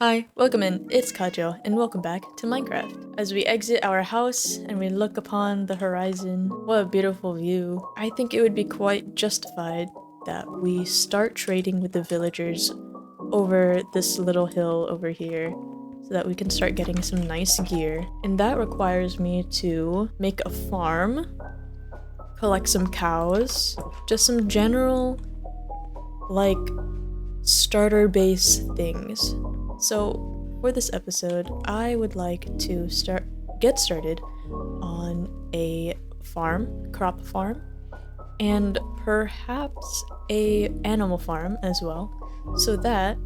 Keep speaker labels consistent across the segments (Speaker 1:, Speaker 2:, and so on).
Speaker 1: Hi, welcome in, it's Kajo, and welcome back to Minecraft. As we exit our house and we look upon the horizon, what a beautiful view. I think it would be quite justified that we start trading with the villagers over this little hill over here so that we can start getting some nice gear. And that requires me to make a farm, collect some cows, just some general, like, starter base things. So for this episode, I would like to get started on a crop farm, and perhaps a animal farm as well, so that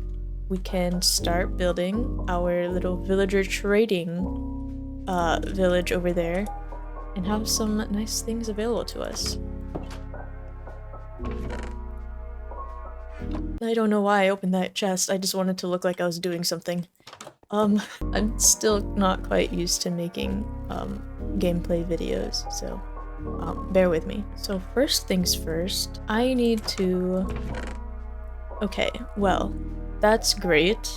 Speaker 1: we can start building our little villager trading village over there and have some nice things available to us. I don't know why I opened that chest, I just wanted to look like I was doing something. I'm still not quite used to making gameplay videos, so bear with me. So first things first, I need to... Okay, well, that's great.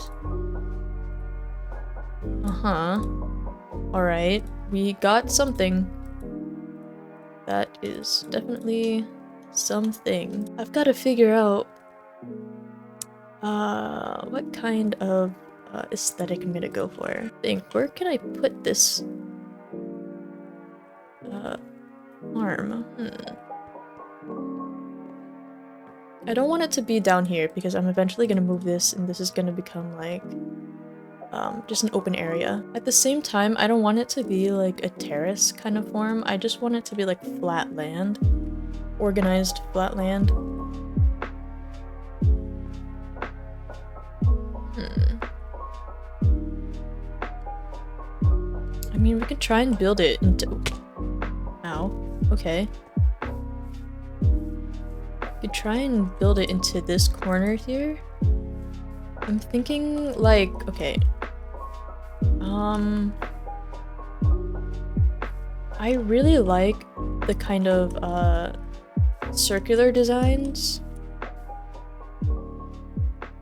Speaker 1: Alright, we got something. That is definitely something. I've got to figure out what kind of aesthetic I'm gonna go for. Where can I put this farm? I don't want it to be down here because I'm eventually gonna move this and this is gonna become like just an open area. At the same time, I don't want it to be like a terrace kind of form. I just want it to be like flat land, organized flat land. I mean, we could try and build it into... Ow. Okay. We could try and build it into this corner here. I'm thinking, like, okay. I really like the kind of, circular designs.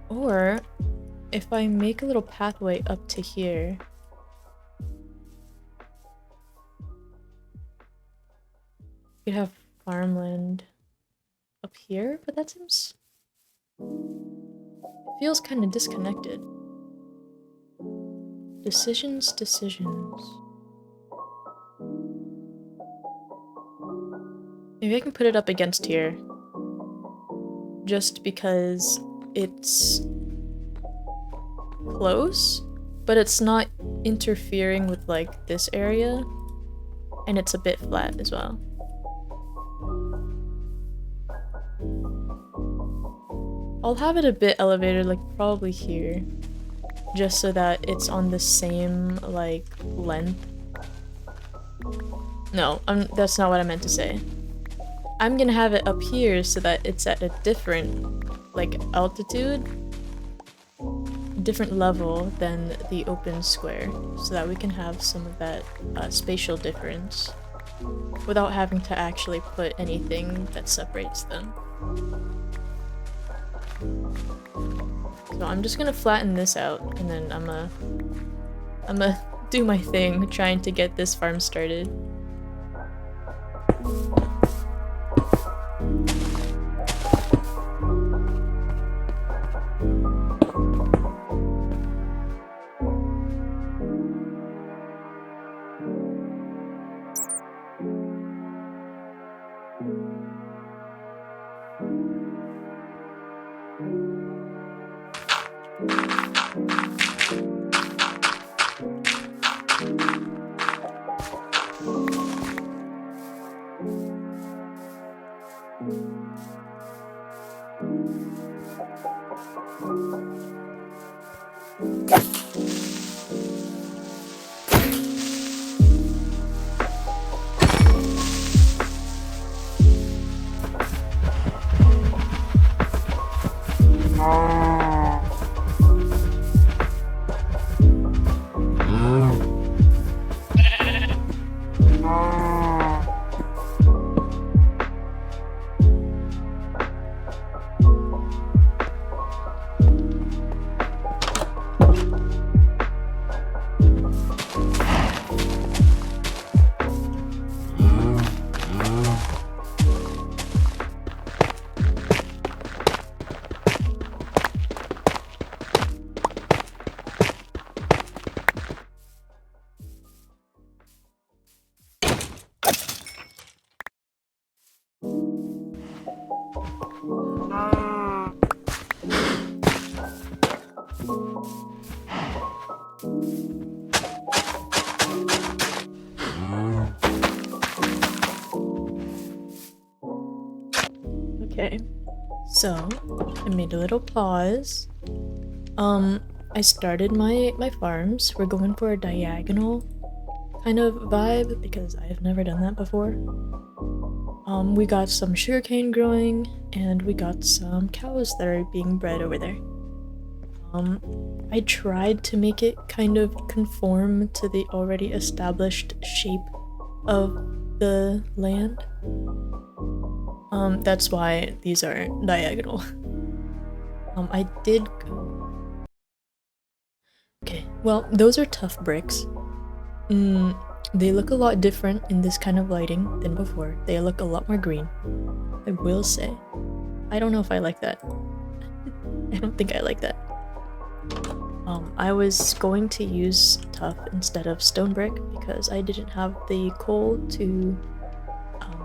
Speaker 1: Or, if I make a little pathway up to here... We could have farmland up here, but that seems... feels kind of disconnected. Decisions. Maybe I can put it up against here. Just because it's close, but it's not interfering with, like, this area. And it's a bit flat as well. I'll have it a bit elevated, like probably here, just so that it's on the same, like, length. No, that's not what I meant to say. I'm gonna have it up here so that it's at a different, like, altitude, different level than the open square, so that we can have some of that spatial difference without having to actually put anything that separates them. So I'm just gonna flatten this out, and then I'm gonna do my thing trying to get this farm started. Okay, so I made a little pause. I started my farms. We're going for a diagonal kind of vibe because I've never done that before. We got some sugarcane growing, and we got some cows that are being bred over there. I tried to make it kind of conform to the already established shape of the land. That's why these are diagonal. I did go... Okay, well, those are tough bricks. They look a lot different in this kind of lighting than before. They look a lot more green, I will say. I don't know if I like that. I don't think I like that. I was going to use tough instead of stone brick because I didn't have the coal to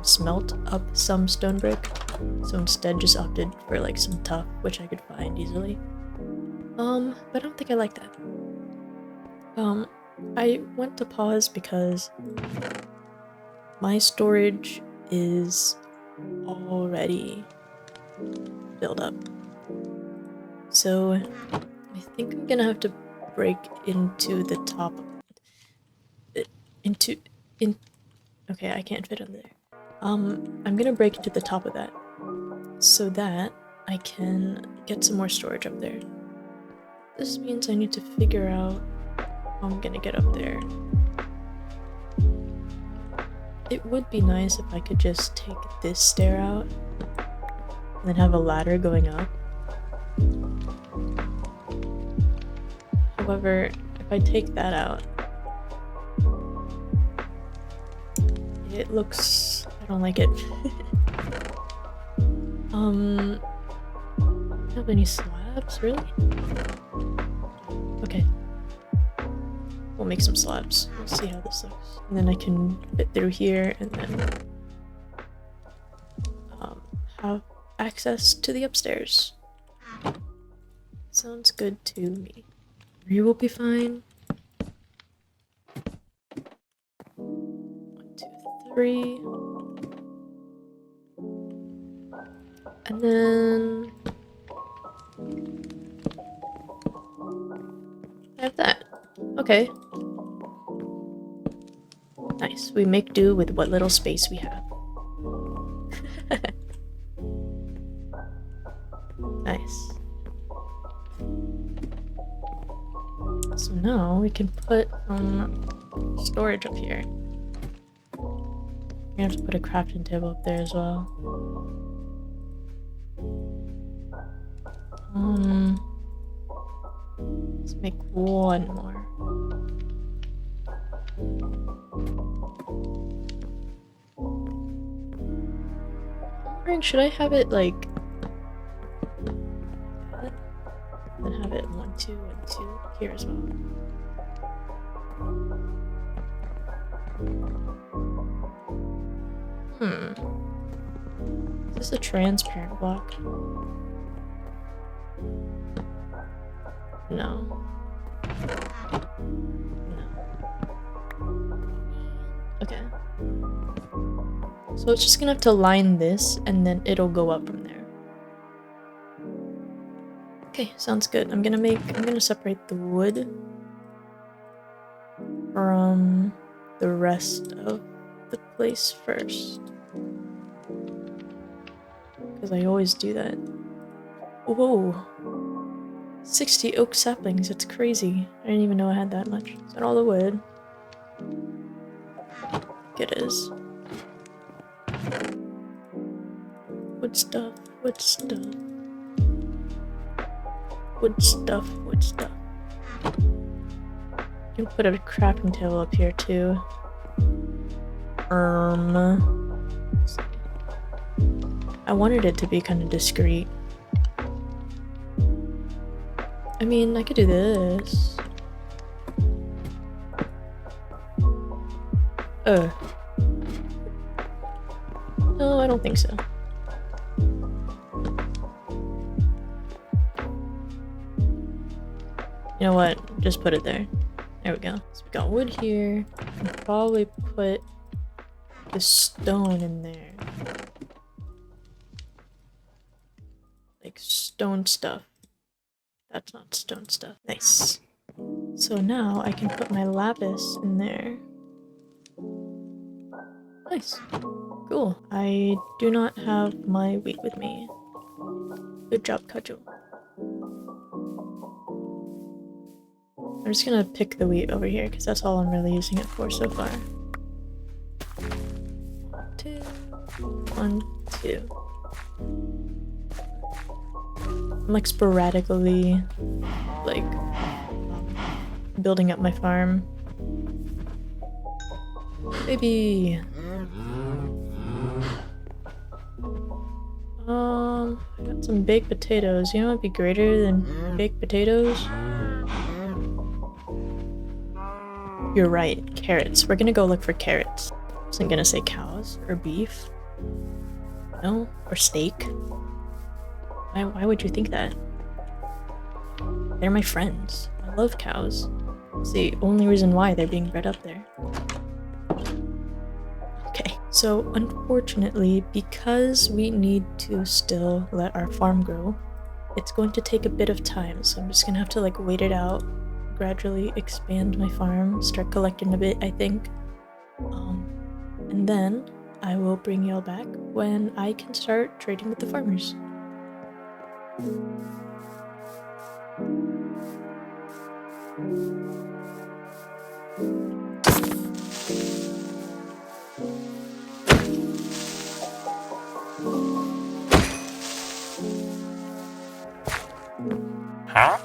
Speaker 1: smelt up some stone brick, so instead just opted for like some tough, which I could find easily. But I don't think I like that. I went to pause because my storage is already filled up. So I think I'm gonna have to break into the top. Okay, I can't fit under there. I'm gonna break into the top of that so that I can get some more storage up there. This means I need to figure out how I'm gonna get up there. It would be nice if I could just take this stair out and then have a ladder going up. However, if I take that out, it looks... I don't like it. Don't have any slabs, really? Okay. We'll make some slabs. We'll see how this looks. And then I can fit through here and then have access to the upstairs. Sounds good to me. 3 will be fine. 1, 2, 3. And then I have that. Okay. Nice. We make do with what little space we have. Nice. So now we can put storage up here. We're gonna have to put a crafting table up there as well. Let's make one more. Should I have it like that? Then have it 1, 2, and 2 here as well. Is this a transparent block? No. Okay. So it's just gonna have to line this and then it'll go up from there. Okay, sounds good. I'm gonna separate the wood from the rest of the place first. Because I always do that. Whoa! 60 oak saplings, it's crazy. I didn't even know I had that much. Is that all the wood? It is. Wood stuff, wood stuff. Wood stuff, wood stuff. You can put a crafting table up here too. I wanted it to be kind of discreet. I mean, I could do this. No, I don't think so. You know what? Just put it there. There we go. So we got wood here. I can probably put the stone in there. Like stone stuff. That's not stone stuff. Nice. So now I can put my lapis in there. Nice. Cool. I do not have my wheat with me. Good job, Kajo. I'm just gonna pick the wheat over here because that's all I'm really using it for so far. 2, 1, 2. I'm like sporadically like building up my farm. Baby. I got some baked potatoes. You know what'd be greater than baked potatoes? You're right, carrots. We're gonna go look for carrots. I wasn't gonna say cows or beef. No, or steak. Why would you think that? They're my friends. I love cows. It's the only reason why they're being bred up there. Okay, so unfortunately, because we need to still let our farm grow, it's going to take a bit of time, so I'm just gonna have to like wait it out, gradually expand my farm, start collecting a bit, I think. And then I will bring y'all back when I can start trading with the farmers.
Speaker 2: Huh?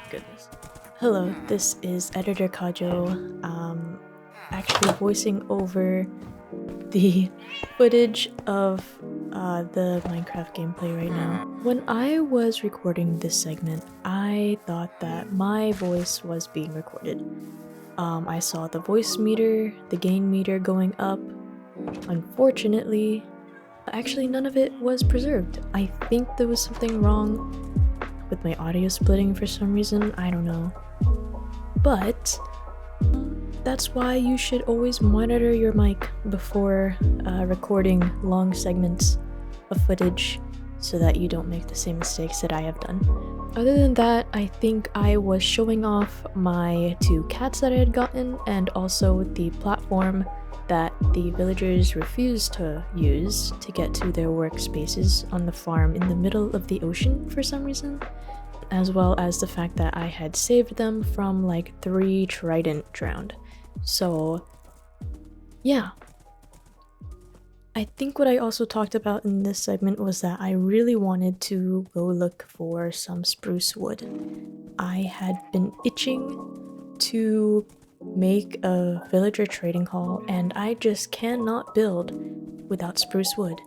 Speaker 1: Goodness. Hello, this is Editor Kajo, actually voicing over the footage of the Minecraft gameplay right now. When I was recording this segment, I thought that my voice was being recorded. I saw the voice meter, the gain meter going up. Unfortunately, actually none of it was preserved. I think there was something wrong with my audio splitting for some reason, I don't know. But that's why you should always monitor your mic before recording long segments of footage so that you don't make the same mistakes that I have done. Other than that, I think I was showing off my 2 cats that I had gotten and also the platform that the villagers refused to use to get to their workspaces on the farm in the middle of the ocean for some reason, as well as the fact that I had saved them from like 3 trident drowned. So yeah. I think what I also talked about in this segment was that I really wanted to go look for some spruce wood. I had been itching to make a villager trading hall, and I just cannot build without spruce wood,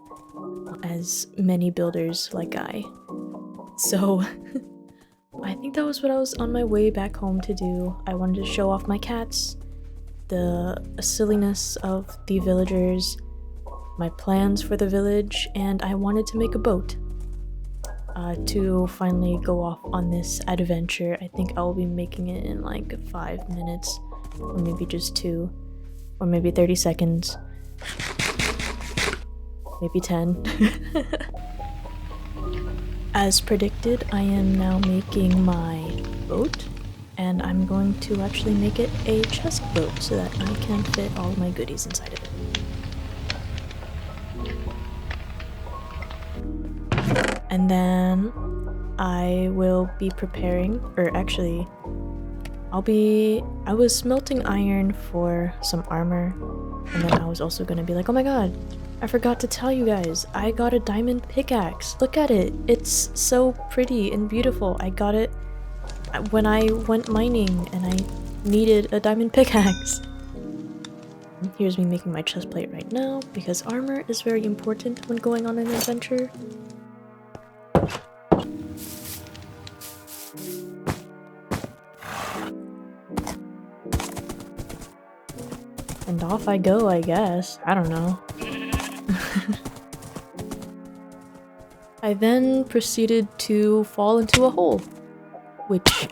Speaker 1: as many builders like I. So I think that was what I was on my way back home to do. I wanted to show off my cats, the silliness of the villagers, my plans for the village, and I wanted to make a boat to finally go off on this adventure. I think I'll be making it in like 5 minutes, or maybe just 2, or maybe 30 seconds, maybe 10. As predicted, I am now making my boat, and I'm going to actually make it a chest boat so that I can fit all my goodies inside of it. And then I will be preparing, or actually, I was smelting iron for some armor, and then I was also gonna be like, oh my god, I forgot to tell you guys, I got a diamond pickaxe. Look at it, it's so pretty and beautiful. I got it when I went mining and I needed a diamond pickaxe. Here's me making my chest plate right now, because armor is very important when going on an adventure. And off I go, I guess. I don't know. I then proceeded to fall into a hole, which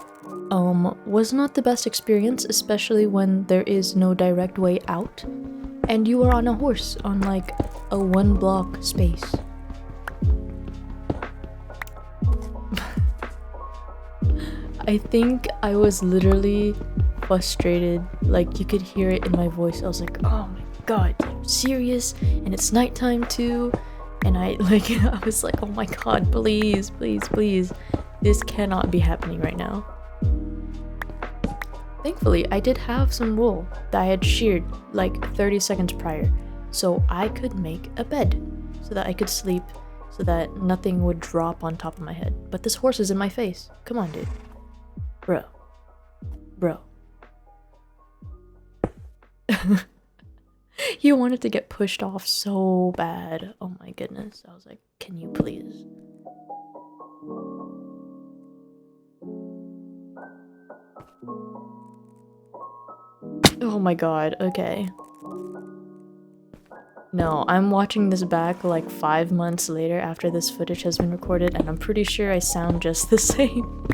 Speaker 1: was not the best experience, especially when there is no direct way out and you are on a horse on like a 1 block space. I think I was literally frustrated, like you could hear it in my voice. I was like, oh my god, are you serious? And it's nighttime too. And I was like, oh my god, please, please, please. This cannot be happening right now. Thankfully, I did have some wool that I had sheared like 30 seconds prior, so I could make a bed so that I could sleep, so that nothing would drop on top of my head. But this horse is in my face. Come on, dude. Bro. He wanted to get pushed off so bad. Oh my goodness. I was like, can you please? Oh my god, okay. No, I'm watching this back like 5 months later after this footage has been recorded, and I'm pretty sure I sound just the same.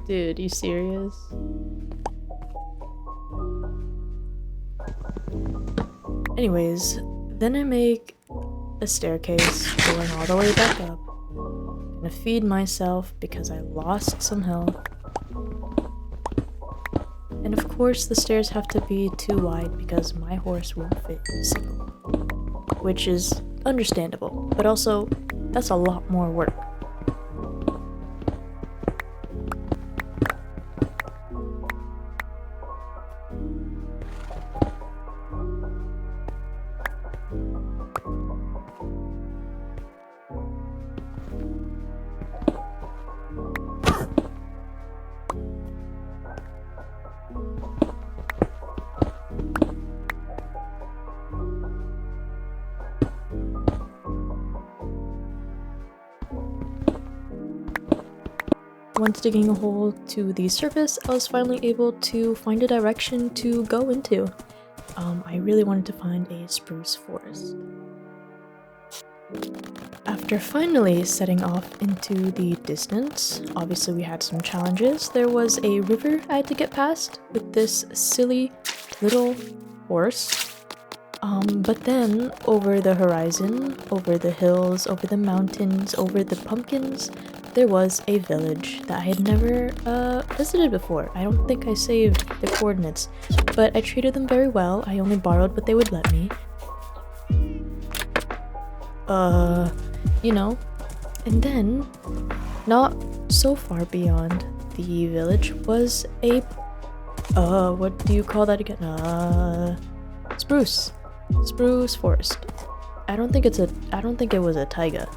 Speaker 1: Dude, you serious? Anyways, then I make a staircase going all the way back up. I'm gonna feed myself because I lost some health. And of course the stairs have to be too wide because my horse won't fit single. Which is understandable, but also that's a lot more work. Once digging a hole to the surface, I was finally able to find a direction to go into. I really wanted to find a spruce forest. After finally setting off into the distance, obviously we had some challenges. There was a river I had to get past with this silly little horse. But then over the horizon, over the hills, over the mountains, over the pumpkins, there was a village that I had never visited before. I don't think I saved the coordinates, but I treated them very well. I only borrowed what they would let me. You know. And then, not so far beyond the village was a, what do you call that again? Spruce forest. I don't think it was a taiga,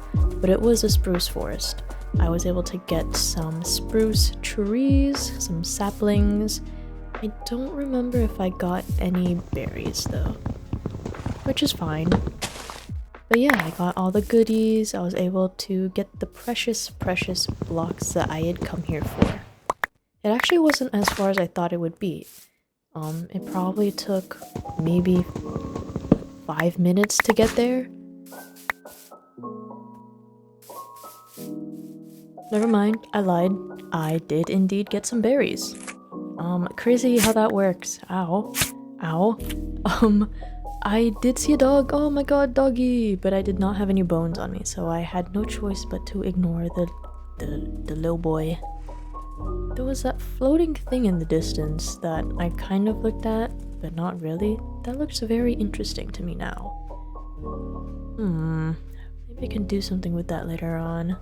Speaker 1: but it was a spruce forest. I was able to get some spruce trees, some saplings. I don't remember if I got any berries though, which is fine. But yeah, I got all the goodies. I was able to get the precious blocks that I had come here for. It actually wasn't as far as I thought it would be. It probably took maybe 5 minutes to get there. Never mind, I lied. I did indeed get some berries. Crazy how that works. Ow. I did see a dog. Oh my god, doggy! But I did not have any bones on me, so I had no choice but to ignore the little boy. There was that floating thing in the distance that I kind of looked at, but not really. That looks very interesting to me now. Maybe I can do something with that later on.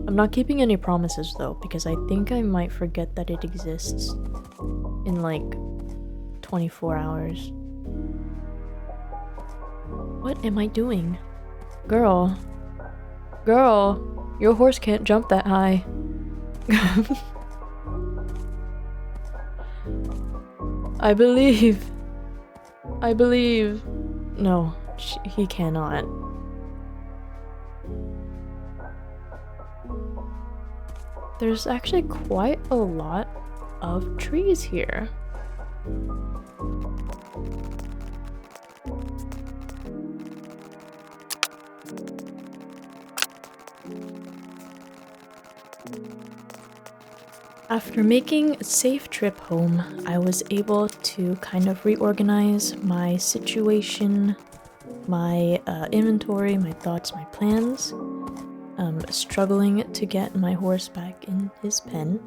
Speaker 1: I'm not keeping any promises though, because I think I might forget that it exists in like 24 hours. What am I doing? Girl, your horse can't jump that high. I believe. No, he cannot. There's actually quite a lot of trees here. After making a safe trip home, I was able to kind of reorganize my situation, my inventory, my thoughts, my plans. Struggling to get my horse back in his pen.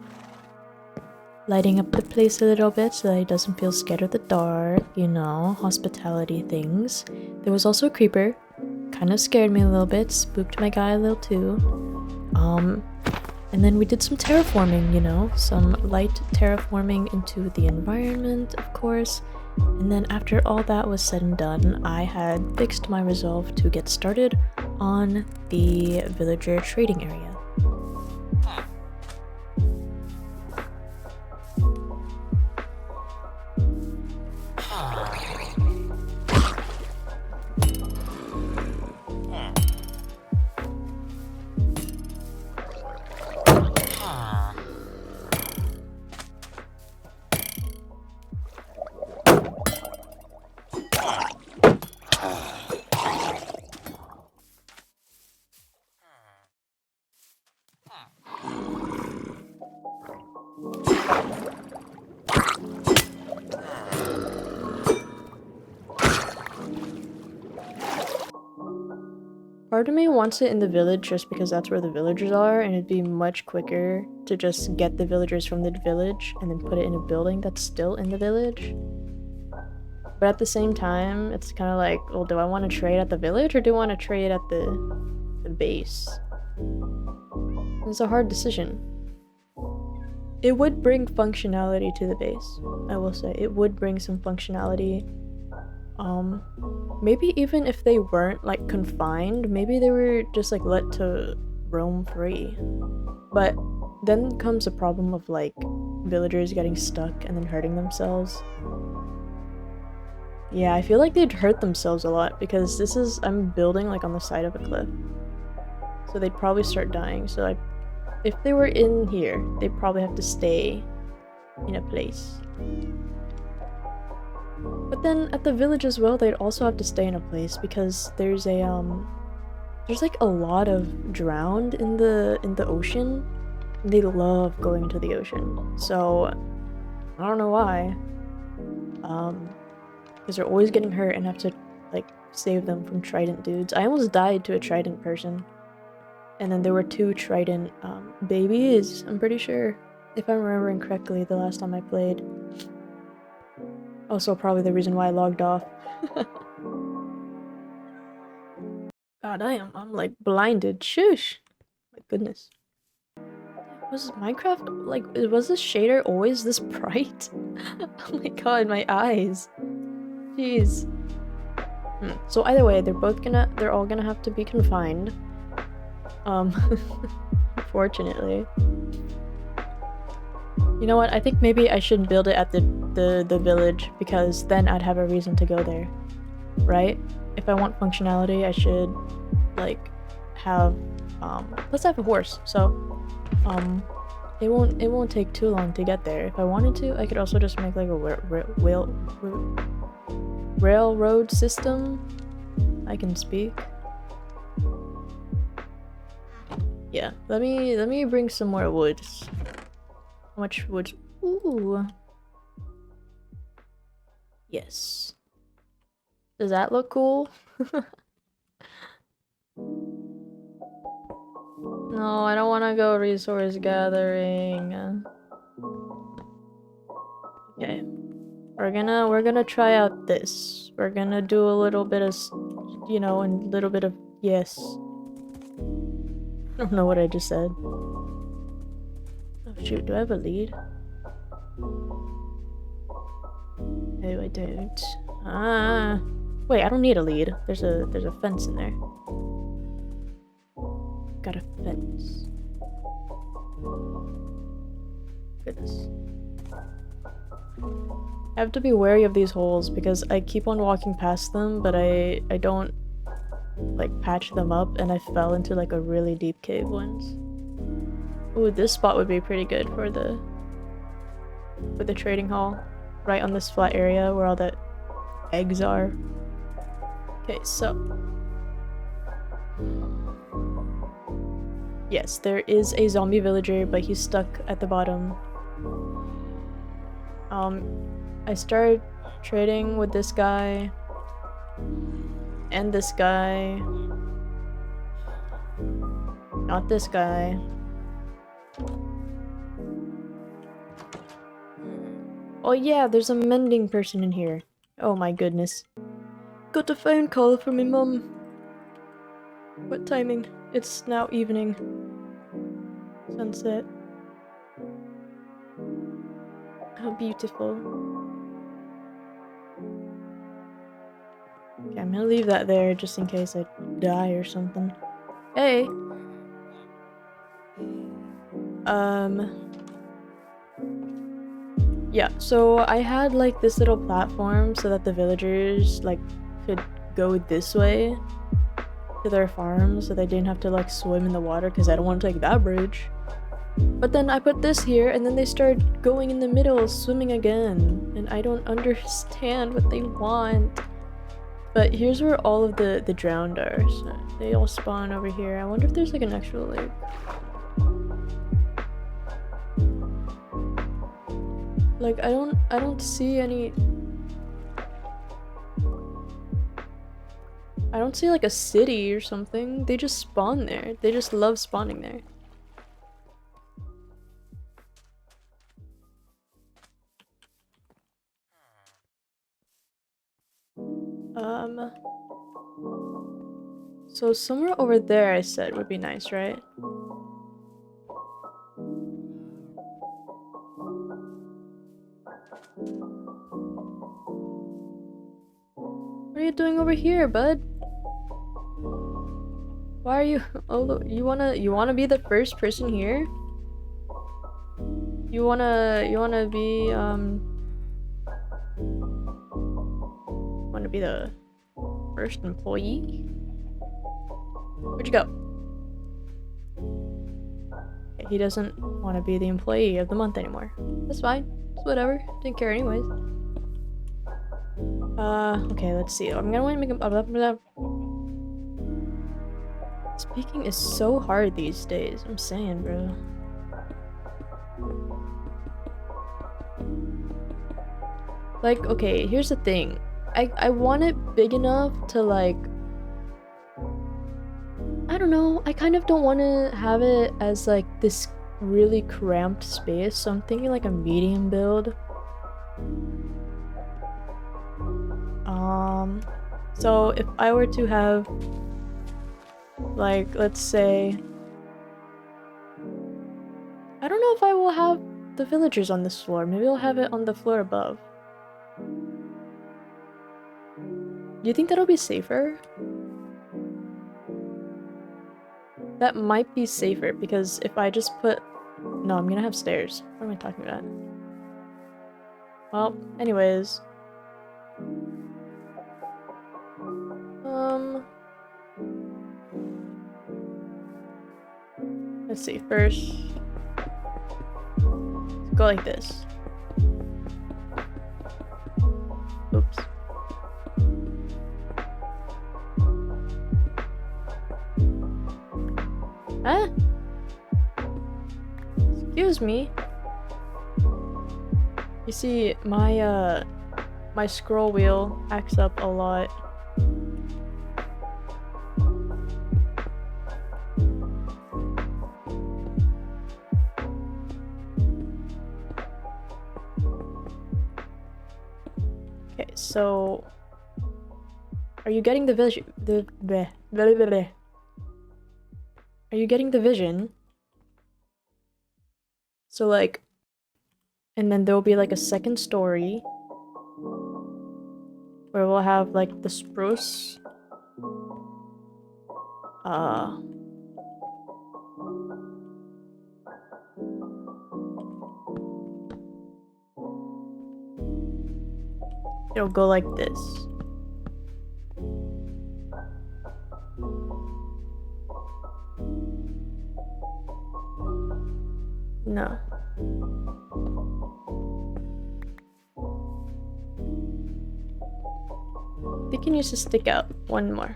Speaker 1: Lighting up the place a little bit so that he doesn't feel scared of the dark, you know, hospitality things. There was also a creeper. Kind of scared me a little bit, spooked my guy a little too. And then we did some terraforming, you know, some light terraforming into the environment, of course. And then after all that was said and done, I had fixed my resolve to get started on the villager trading area. Part of me wants it in the village just because that's where the villagers are, and it'd be much quicker to just get the villagers from the village and then put it in a building that's still in the village. But at the same time, it's kind of like, well, do I want to trade at the village or do I want to trade at the base? It's a hard decision. It would bring functionality to the base, I will say. It would bring some functionality. Maybe even if they weren't like confined, maybe they were just like let to roam free. But then comes the problem of like villagers getting stuck and then hurting themselves. Yeah, I feel like they'd hurt themselves a lot because I'm building like on the side of a cliff. So they'd probably start dying. So if they were in here, they'd probably have to stay in a place. But then at the village as well, they'd also have to stay in a place because there's like a lot of drowned in the ocean. They love going into the ocean. So I don't know why. Because they're always getting hurt and have to like save them from trident dudes. I almost died to a trident person. And then there were 2 trident babies, I'm pretty sure. If I'm remembering correctly the last time I played. Also probably the reason why I logged off. God, I'm like blinded. Shush! My goodness. Was Minecraft, like, was this shader always this bright? Oh my god, my eyes. Jeez. So either way, they're all gonna have to be confined. Unfortunately. You know what, I think maybe I shouldn't build it at the village, because then I'd have a reason to go there. Right? If I want functionality, I should, like, have, let's have a horse, so, it won't take too long to get there. If I wanted to, I could also just make, like, a railroad system. I can speak. Yeah, let me bring some more wood. How much wood? Ooh. Yes. Does that look cool? No, I don't want to go resource gathering. Okay. We're gonna try out this. We're gonna do a little bit of, you know, and a little bit of yes. I don't know what I just said. Oh shoot, do I have a lead? No, I don't. Ah. Wait, I don't need a lead. There's a fence in there. Got a fence. Goodness. I have to be wary of these holes because I keep on walking past them, but I don't like patch them up, and I fell into like a really deep cave once. Ooh, this spot would be pretty good for the trading hall. Right on this flat area where all the eggs are. Okay, so yes, there is a zombie villager, but he's stuck at the bottom. I started trading with this guy and this guy. Not this guy. Oh yeah, there's a mending person in here. Oh my goodness. Got a phone call from my mum. What timing? It's now evening. Sunset. How beautiful. Okay, I'm gonna leave that there just in case I die or something. Hey! Yeah, so I had like this little platform so that the villagers like could go this way to their farms so they didn't have to like swim in the water because I don't want to take that bridge. But then I put this here and then they started going in the middle, swimming again, and I don't understand what they want. But here's where all of the drowned are, so they all spawn over here. I wonder if there's like an actual lake. Like I don't see any. I don't see like a city or something. They just spawn there. They just love spawning there. So somewhere over there I said would be nice, right? What are you doing over here, bud? Why are you? Oh, you wanna be the first person here? You wanna be wanna be the first employee? Where'd you go? Okay, he doesn't want to be the employee of the month anymore. That's fine. It's whatever. Didn't care anyways. Okay, let's see. I'm gonna want to make a... Speaking is so hard these days. I'm saying, bro. Like, okay, here's the thing. I want it big enough to, like... I don't know. I kind of don't want to have it as, like, this really cramped space. So I'm thinking, like, a medium build. So if I were to have... Like, let's say... I don't know if I will have the villagers on this floor. Maybe I'll have it on the floor above. Do you think that'll be safer? That might be safer, because if I just put... No, I'm gonna have stairs. What am I talking about? Well, anyways. Let's see, first... Go like this. Oops. Huh? Excuse me. You see, my scroll wheel acts up a lot. Okay, so are you getting the vision? Are you getting the vision? So like, and then there'll be like a second story where we'll have like the spruce. It'll go like this. No. They can use to stick out one more.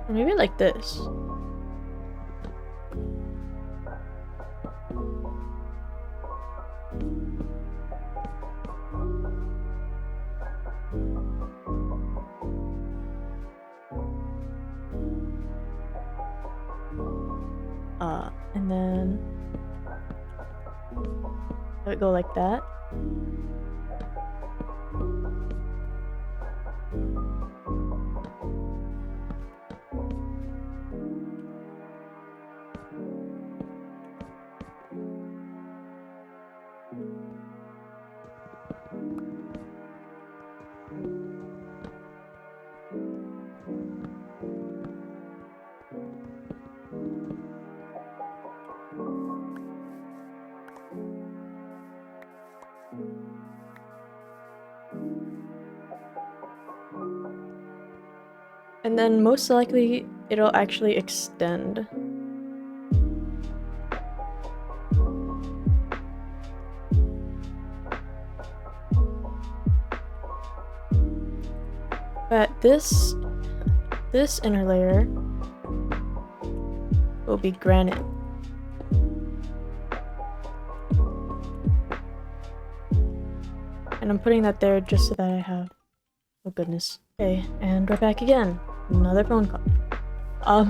Speaker 1: Or maybe like this. And then let it go like that. And then most likely it'll actually extend. But this inner layer will be granite. And I'm putting that there just so that I have... Oh goodness. Okay, and we're back again. Another phone call. Oh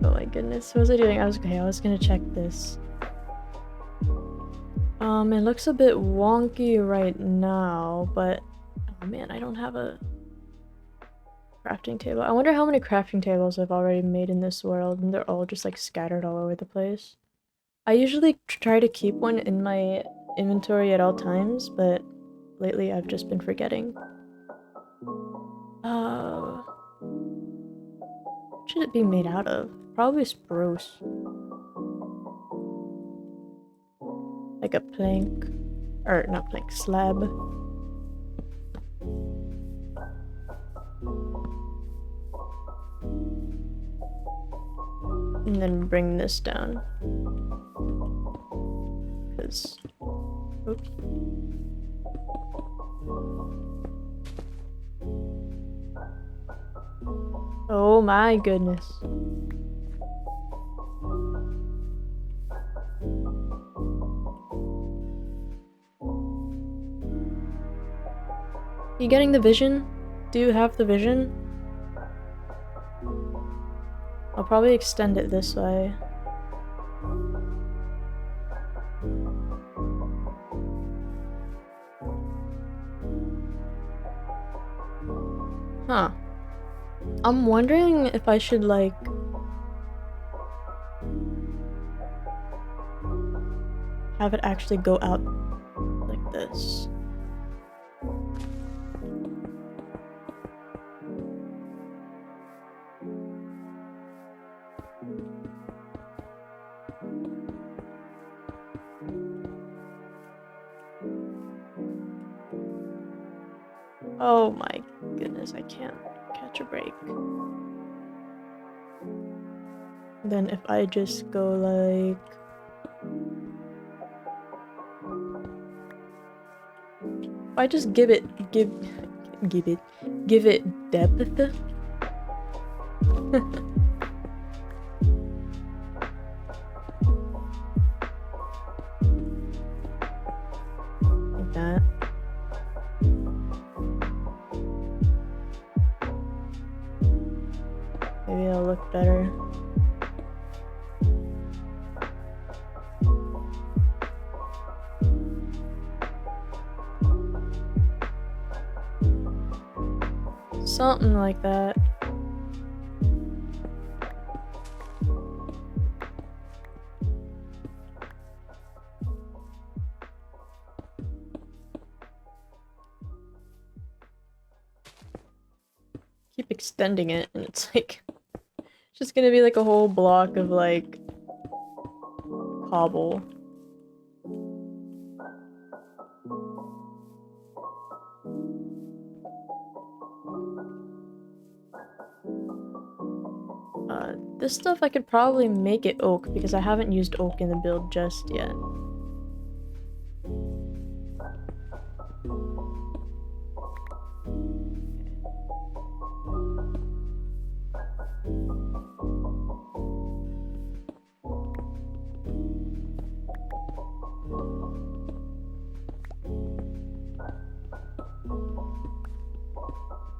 Speaker 1: my goodness, what was I doing? I was gonna check this. It looks a bit wonky right now, but oh man, I don't have a crafting table. I wonder how many crafting tables I've already made in this world, and they're all just like scattered all over the place. I usually try to keep one in my inventory at all times, but lately I've just been forgetting. What should it be made out of? Probably spruce. Like a plank. Or not plank, slab. And then bring this down. Because... Oops. Oh my goodness. You getting the vision? Do you have the vision? I'll probably extend it this way. Huh. I'm wondering if I should, like... have it actually go out like this. Oh my goodness, I can't catch a break. Then if I just go like... If I just give it depth. Like that. Maybe it'll look better. Something like that. Keep extending it, and it's like... it's just gonna be like a whole block of like... cobble. This stuff I could probably make it oak because I haven't used oak in the build just yet.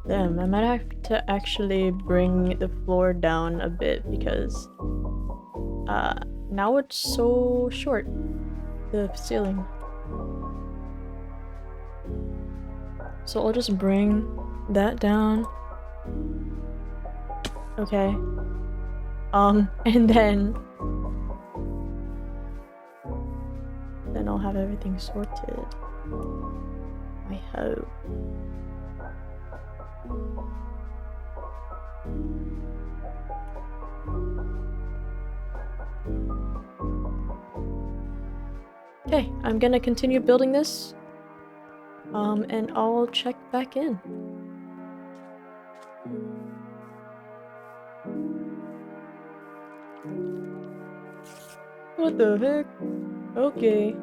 Speaker 1: Damn, I might have to actually bring the floor down a bit because now it's so short, the ceiling. So I'll just bring that down. Okay. And then I'll have everything sorted. I hope. Okay, I'm gonna continue building this, and I'll check back in. What the heck? Okay.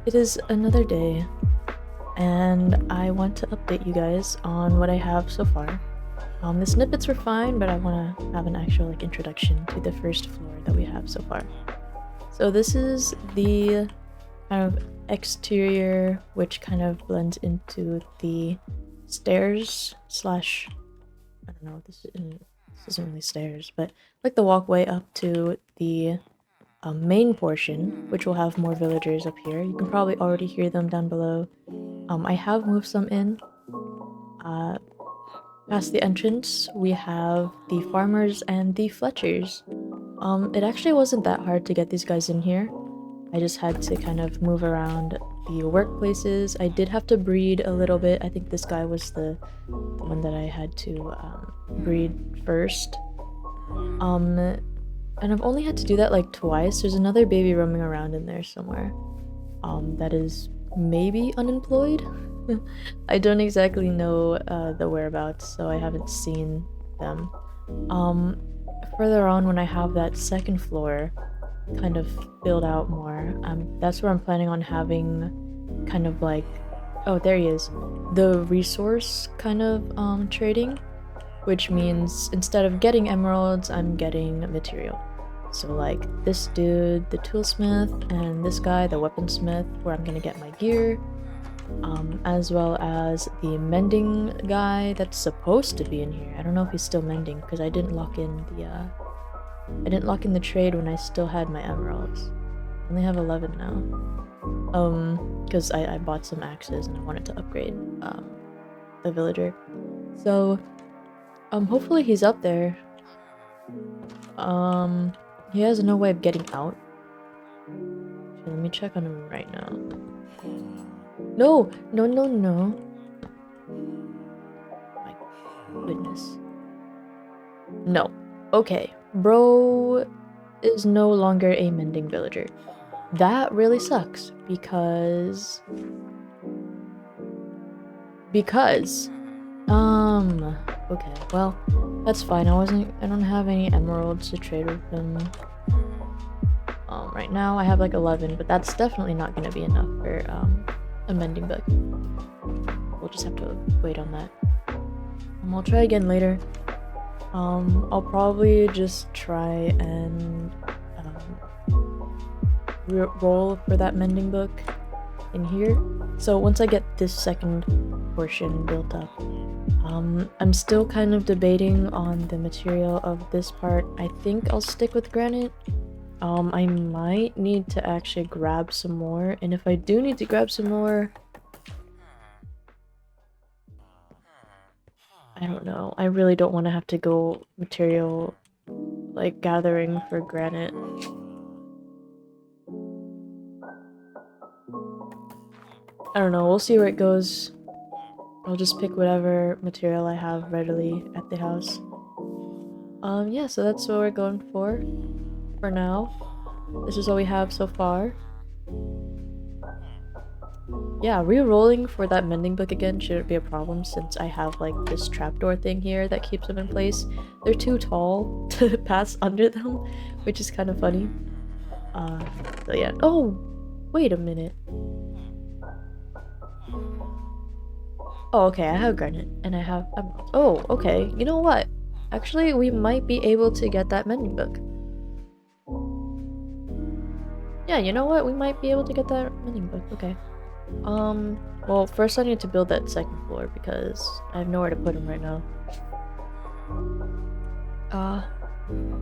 Speaker 1: It is another day, and I want to update you guys on what I have so far. The snippets were fine, but I want to have an actual introduction to the first floor that we have so far. So this is the kind of exterior, which kind of blends into the stairs slash, I don't know, this isn't really stairs, but like the walkway up to the main portion, which will have more villagers up here. You can probably already hear them down below. I have moved some in. Past the entrance, we have the farmers and the Fletchers. It actually wasn't that hard to get these guys in here. I just had to kind of move around the workplaces. I did have to breed a little bit. I think this guy was the one that I had to breed first. And I've only had to do that like twice. There's another baby roaming around in there somewhere. That is maybe unemployed. I don't exactly know the whereabouts, so I haven't seen them. Further on, when I have that second floor kind of filled out more, that's where I'm planning on having kind of like, oh, there he is, the resource kind of trading, which means instead of getting emeralds, I'm getting material. So like this dude, the toolsmith, and this guy, the weaponsmith, where I'm gonna get my gear, as well as the mending guy that's supposed to be in here. I don't know if he's still mending because I didn't lock in the trade when I still had my emeralds. I only have 11 now. Because I bought some axes and I wanted to upgrade the villager. So hopefully he's up there. He has no way of getting out. So let me check on him right now. No! No, no, no. My goodness. No. Okay. Bro is no longer a mending villager. That really sucks because... okay, well, that's fine. I don't have any emeralds to trade with them. Right now I have like 11, but that's definitely not gonna be enough for, a mending book. We'll just have to wait on that. I'll try again later. I'll probably just try and roll for that mending book in here. So once I get this second portion built up, I'm still kind of debating on the material of this part. I think I'll stick with granite. I might need to actually grab some more, and if I do need to grab some more, I don't know. I really don't want to have to go material, like, gathering for granite. I don't know, we'll see where it goes. I'll just pick whatever material I have readily at the house. Yeah, so that's what we're going for now. This is what we have so far. Yeah, re-rolling for that mending book again shouldn't be a problem since I have like this trapdoor thing here that keeps them in place. They're too tall to pass under them, which is kind of funny. So yeah. Oh, wait a minute. Oh, okay, I have granite and I have emeralds. Oh, okay. You know what? Actually, we might be able to get that mending book. Yeah, you know what? We might be able to get that mending book. Okay. Well, first I need to build that second floor because I have nowhere to put him right now.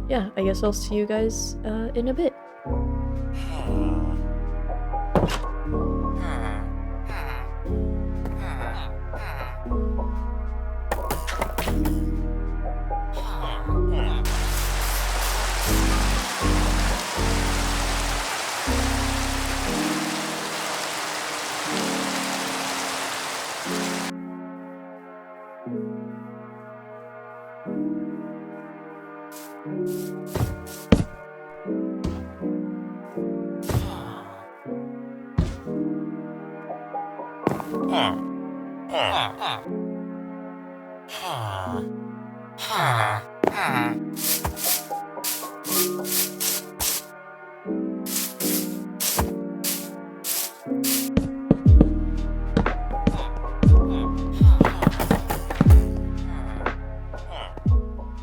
Speaker 1: Yeah, I guess I'll see you guys, in a bit.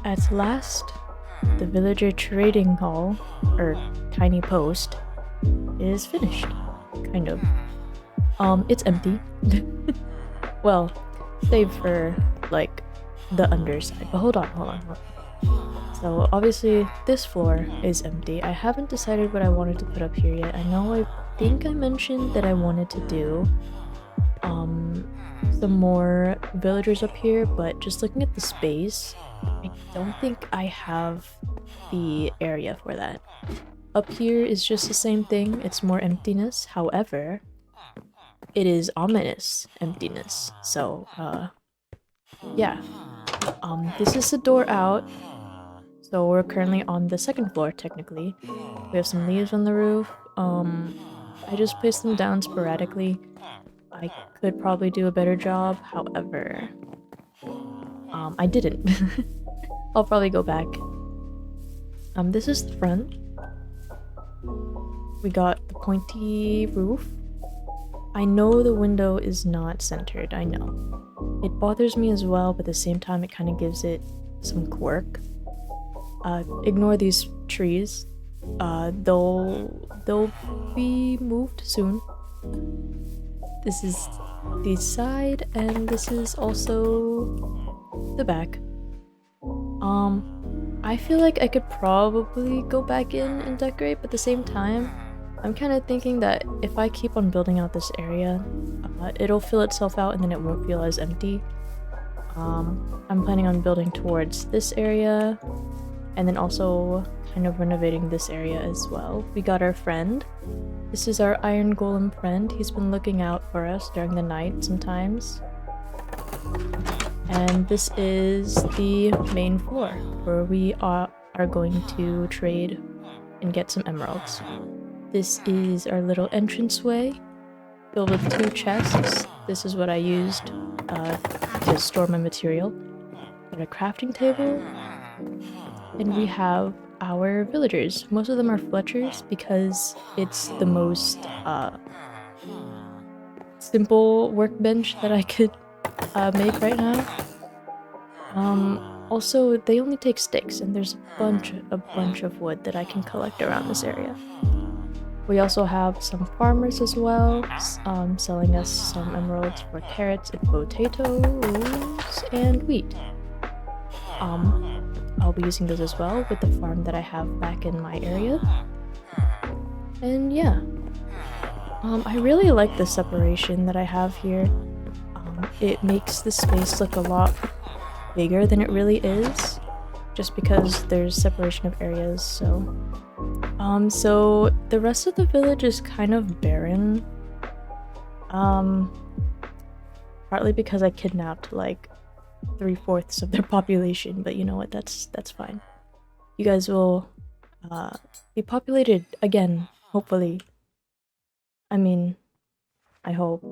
Speaker 1: At last, the villager trading hall, or tiny post, is finished. Kind of. It's empty. Well, save for, like, the underside. But hold on. So obviously this floor is empty. I haven't decided what I wanted to put up here yet. I know I think I mentioned that I wanted to do some more villagers up here, but just looking at the space, I don't think I have the area for that. Up here is just the same thing, it's more emptiness. However, it is ominous emptiness. So yeah. This is the door out. So we're currently on the second floor technically. We have some leaves on the roof. I just placed them down sporadically. I could probably do a better job, however, I didn't. I'll probably go back. This is the front. We got the pointy roof. I know the window is not centered, I know. It bothers me as well, but at the same time it kind of gives it some quirk. Ignore these trees. They'll be moved soon. This is the side, and this is also the back. I feel like I could probably go back in and decorate, but at the same time, I'm kind of thinking that if I keep on building out this area, it'll fill itself out and then it won't feel as empty. I'm planning on building towards this area, and then also kind of renovating this area as well. We got our friend. This is our iron golem friend. He's been looking out for us during the night sometimes. And this is the main floor where we are going to trade and get some emeralds. This is our little entranceway filled with 2 chests. This is what I used to store my material. Got a crafting table. And we have our villagers. Most of them are Fletchers because it's the most simple workbench that I could make right now. Also, they only take sticks, and there's a bunch of wood that I can collect around this area. We also have some farmers as well, selling us some emeralds for carrots and potatoes and wheat. I'll be using those as well with the farm that I have back in my area. And yeah. I really like the separation that I have here. It makes the space look a lot bigger than it really is, just because there's separation of areas. So the rest of the village is kind of barren. Partly because I kidnapped like 3/4 of their population, but you know what, that's fine. You guys will be populated again, hopefully. I mean, I hope.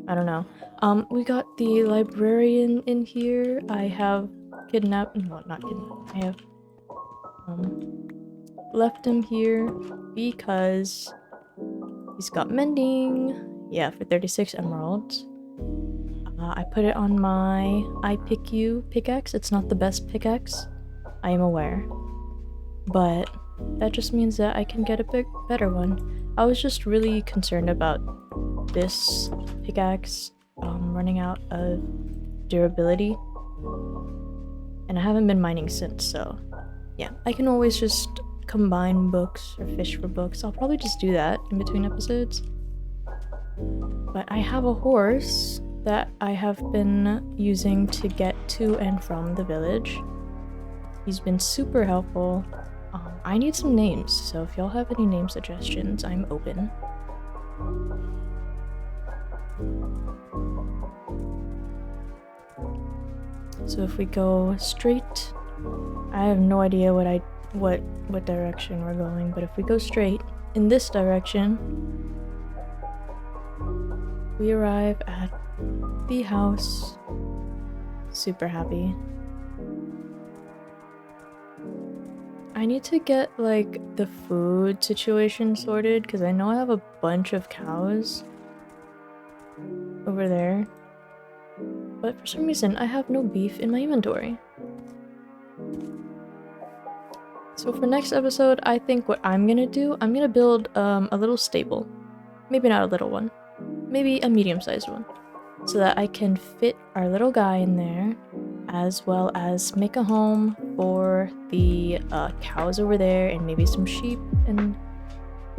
Speaker 1: I don't know. We got the librarian in here. I have kidnapped, no, not kidnapped. I have left him here because he's got mending. Yeah, for 36 emeralds. I put it on my I pick you pickaxe. It's not the best pickaxe, I am aware, but that just means that I can get a better one. I was just really concerned about this pickaxe running out of durability, and I haven't been mining since, so yeah, I can always just combine books or fish for books. I'll probably just do that in between episodes. But I have a horse that I have been using to get to and from the village. He's been super helpful. I need some names, so if y'all have any name suggestions, I'm open. So if we go straight, I have no idea what direction we're going, but if we go straight in this direction, we arrive at the house. Super happy. I need to get like the food situation sorted because I know I have a bunch of cows over there, but for some reason I have no beef in my inventory. So for next episode, I think what I'm gonna do, I'm gonna build a little stable. Maybe not a little one, maybe a medium-sized one, so that I can fit our little guy in there. as well as make a home for the cows over there and maybe some sheep and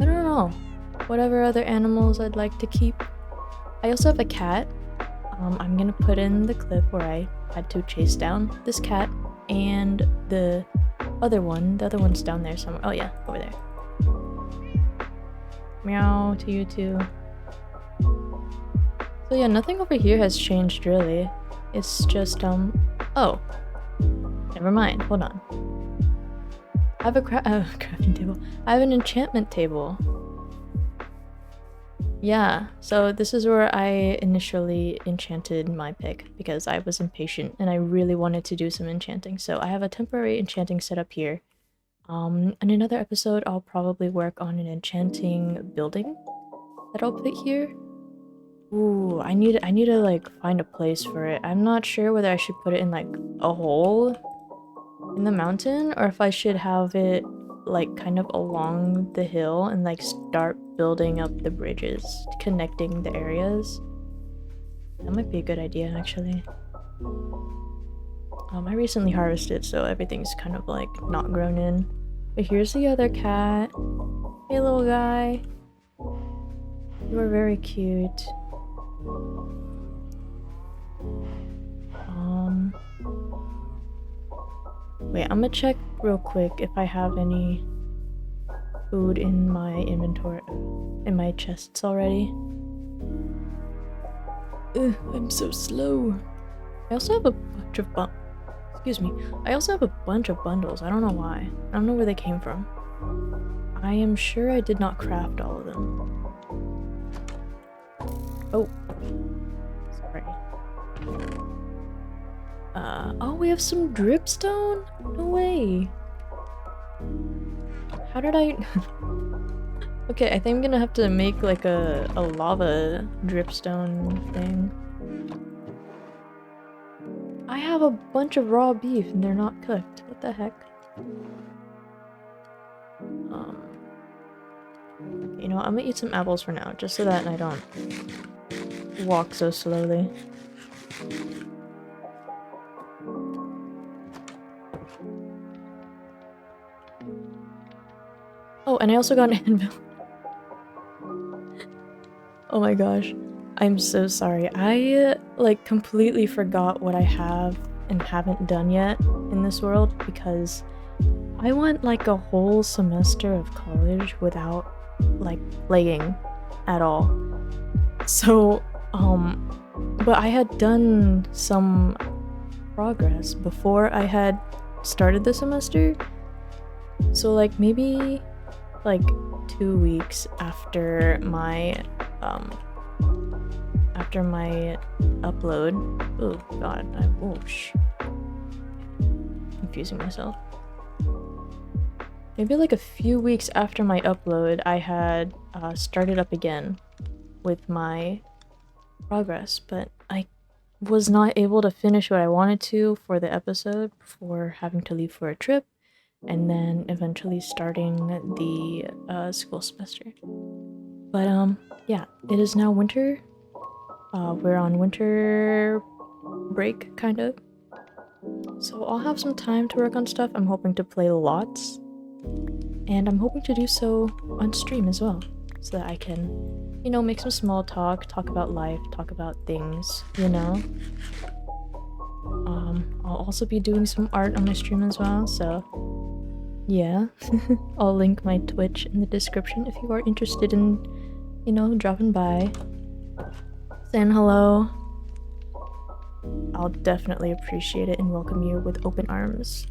Speaker 1: I don't know, whatever other animals I'd like to keep. I also have a cat. I'm gonna put in the clip where I had to chase down this cat and the other one's down there somewhere. Oh yeah, over there. Meow to you too. So yeah, nothing over here has changed really. It's just, oh. Never mind, hold on. I have a crafting table. I have an enchantment table. Yeah, so this is where I initially enchanted my pick because I was impatient and I really wanted to do some enchanting. So I have a temporary enchanting setup here. In another episode, I'll probably work on an enchanting building that I'll put here. Ooh, I need to like find a place for it. I'm not sure whether I should put it in like a hole in the mountain or if I should have it like kind of along the hill and like start building up the bridges connecting the areas. That might be a good idea actually. I recently harvested so everything's kind of like not grown in. But here's the other cat. Hey little guy. You are very cute. Wait, I'm gonna check real quick if I have any food in my inventory, in my chests already. Ugh, I'm so slow. I also have a bunch of I also have a bunch of bundles. I don't know why. I don't know where they came from. I am sure I did not craft all of them. Oh. Sorry. Oh, we have some dripstone? No way. How did I... Okay, I think I'm gonna have to make like a lava dripstone thing. I have a bunch of raw beef and they're not cooked. What the heck? You know what, I'm gonna eat some apples for now, just so that I don't walk so slowly. Oh, and I also got an anvil. Oh my gosh. I'm so sorry. I like completely forgot what I have and haven't done yet in this world because I went like a whole semester of college without like playing at all. So, but I had done some progress before I had started the semester. So like maybe like 2 weeks after my upload. Oh god, confusing myself. Maybe like a few weeks after my upload, I had started up again with my progress, but I was not able to finish what I wanted to for the episode before having to leave for a trip and then eventually starting the school semester. But yeah, it is now winter. We're on winter break, kind of. So I'll have some time to work on stuff. I'm hoping to play lots. And I'm hoping to do so on stream as well. So that I can, you know, make some small talk about life, talk about things, you know. I'll also be doing some art on my stream as well, so yeah. I'll link my Twitch in the description if you are interested in, you know, dropping by. Saying hello. I'll definitely appreciate it and welcome you with open arms.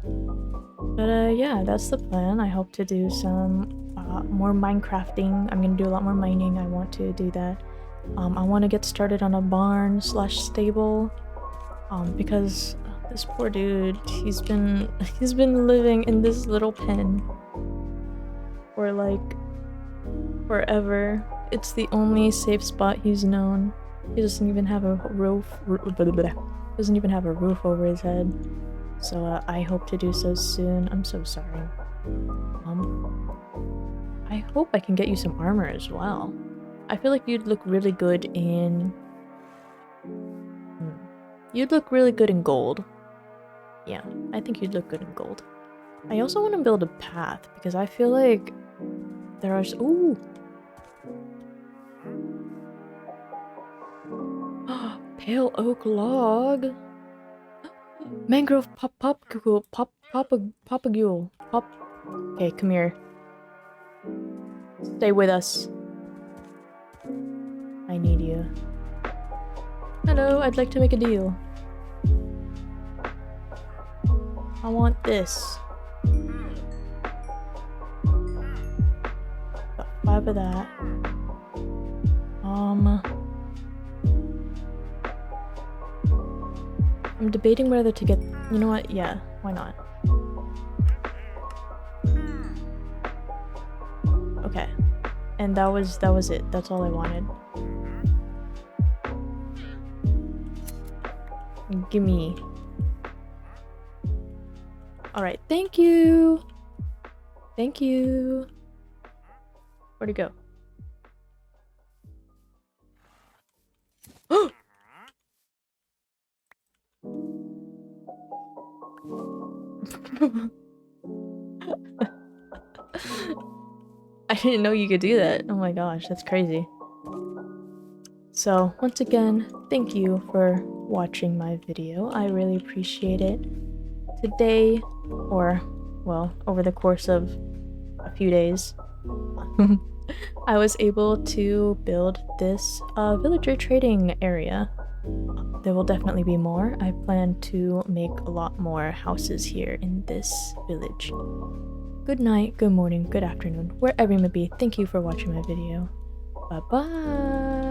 Speaker 1: But yeah, that's the plan. I hope to do some more Minecrafting. I'm gonna do a lot more mining. I want to do that. I want to get started on a barn / stable. Because this poor dude, he's been living in this little pen for like forever. It's the only safe spot he's known. He doesn't even have a roof. Doesn't even have a roof over his head. So I hope to do so soon. I'm so sorry. I hope I can get you some armor as well. I feel like you'd look really good in. You'd look really good in gold. Yeah, I think you'd look good in gold. I also want to build a path because I feel like there are... Ooh! Pale oak log! Mangrove popagule. Okay, come here. Stay with us. I need you. Hello, I'd like to make a deal. I want this. Got 5 of that. I'm debating whether to get... You know what? Yeah, why not? Okay. And that was it. That's all I wanted. Gimme. Alright, thank you! Thank you! Where'd it go? I didn't know you could do that. Oh my gosh, that's crazy. So, once again, thank you for watching my video. I really appreciate it. Today, or, well, over the course of a few days, I was able to build this villager trading area. There will definitely be more. I plan to make a lot more houses here in this village. Good night, good morning, good afternoon, wherever you may be. Thank you for watching my video. Bye-bye!